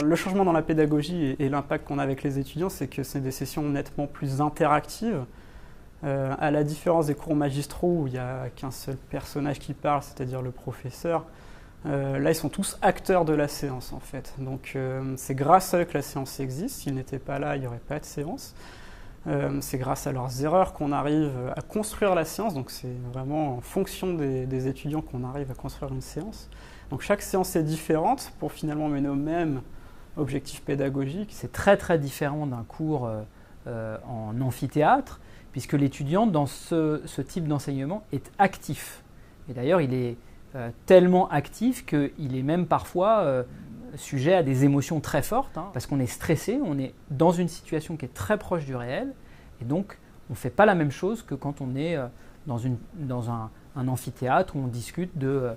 Le changement dans la pédagogie et l'impact qu'on a avec les étudiants, c'est que c'est des sessions nettement plus interactives. À la différence des cours magistraux où il n'y a qu'un seul personnage qui parle, c'est-à-dire le professeur, là ils sont tous acteurs de la séance en fait. Donc c'est grâce à eux que la séance existe. S'ils n'étaient pas là, il n'y aurait pas de séance. C'est grâce à leurs erreurs qu'on arrive à construire la séance. Donc c'est vraiment en fonction des étudiants qu'on arrive à construire une séance. Donc chaque séance est différente pour finalement mener au même objectif pédagogique. C'est très très différent d'un cours en amphithéâtre, puisque l'étudiant dans ce type d'enseignement est actif. Et d'ailleurs, il est tellement actif qu'il est même parfois sujet à des émotions très fortes, parce qu'on est stressé, on est dans une situation qui est très proche du réel, et donc on ne fait pas la même chose que quand on est dans un amphithéâtre où on discute de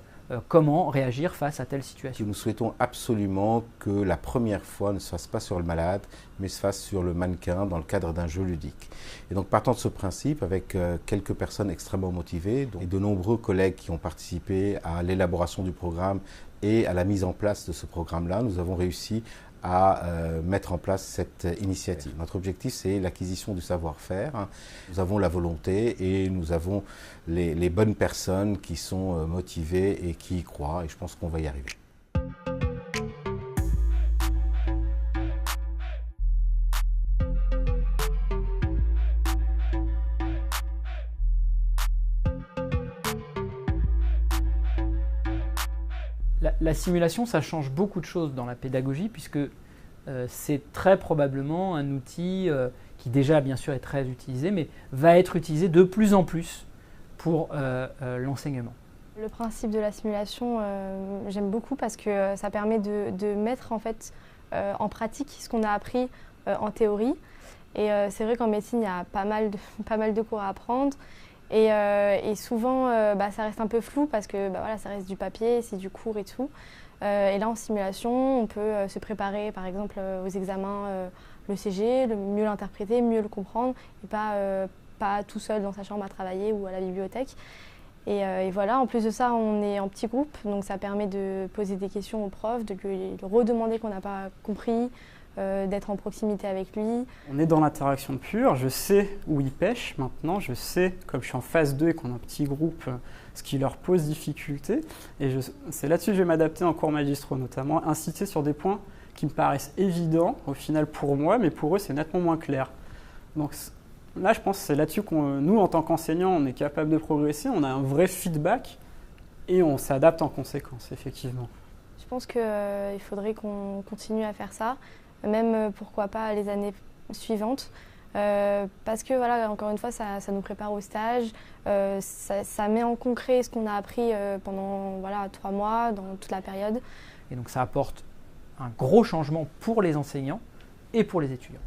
comment réagir face à telle situation. Nous souhaitons absolument que la première fois ne se fasse pas sur le malade, mais se fasse sur le mannequin dans le cadre d'un jeu ludique. Et donc partant de ce principe, avec quelques personnes extrêmement motivées et de nombreux collègues qui ont participé à l'élaboration du programme et à la mise en place de ce programme-là, nous avons réussi à mettre en place cette initiative. Notre objectif, c'est l'acquisition du savoir-faire. Nous avons la volonté et nous avons les bonnes personnes qui sont motivées et qui y croient, et je pense qu'on va y arriver. La simulation, ça change beaucoup de choses dans la pédagogie, puisque c'est très probablement un outil qui déjà bien sûr est très utilisé, mais va être utilisé de plus en plus pour l'enseignement. Le principe de la simulation, j'aime beaucoup parce que ça permet de mettre en fait en pratique ce qu'on a appris en théorie. Et c'est vrai qu'en médecine, il y a pas mal de cours à apprendre. Et souvent, ça reste un peu flou parce que voilà, ça reste du papier, c'est du cours et tout. Et là, en simulation, on peut se préparer, par exemple, aux examens, le CG, mieux l'interpréter, mieux le comprendre, et pas tout seul dans sa chambre à travailler ou à la bibliothèque. Et voilà, en plus de ça, on est en petit groupe, donc ça permet de poser des questions au prof, de lui redemander qu'on n'a pas compris, d'être en proximité avec lui. On est dans l'interaction pure, je sais où ils pêchent maintenant, je sais, comme je suis en phase 2 et qu'on a un petit groupe, ce qui leur pose difficulté. Et c'est là-dessus que je vais m'adapter en cours magistraux, notamment inciter sur des points qui me paraissent évidents au final pour moi, mais pour eux c'est nettement moins clair. Donc là je pense que c'est là-dessus que nous en tant qu'enseignants on est capable de progresser, on a un vrai feedback et on s'adapte en conséquence effectivement. Je pense qu'il faudrait qu'on continue à faire ça. Même pourquoi pas les années suivantes, parce que voilà, encore une fois, ça nous prépare au stage, ça met en concret ce qu'on a appris pendant 3 mois, dans toute la période. Et donc ça apporte un gros changement pour les enseignants et pour les étudiants.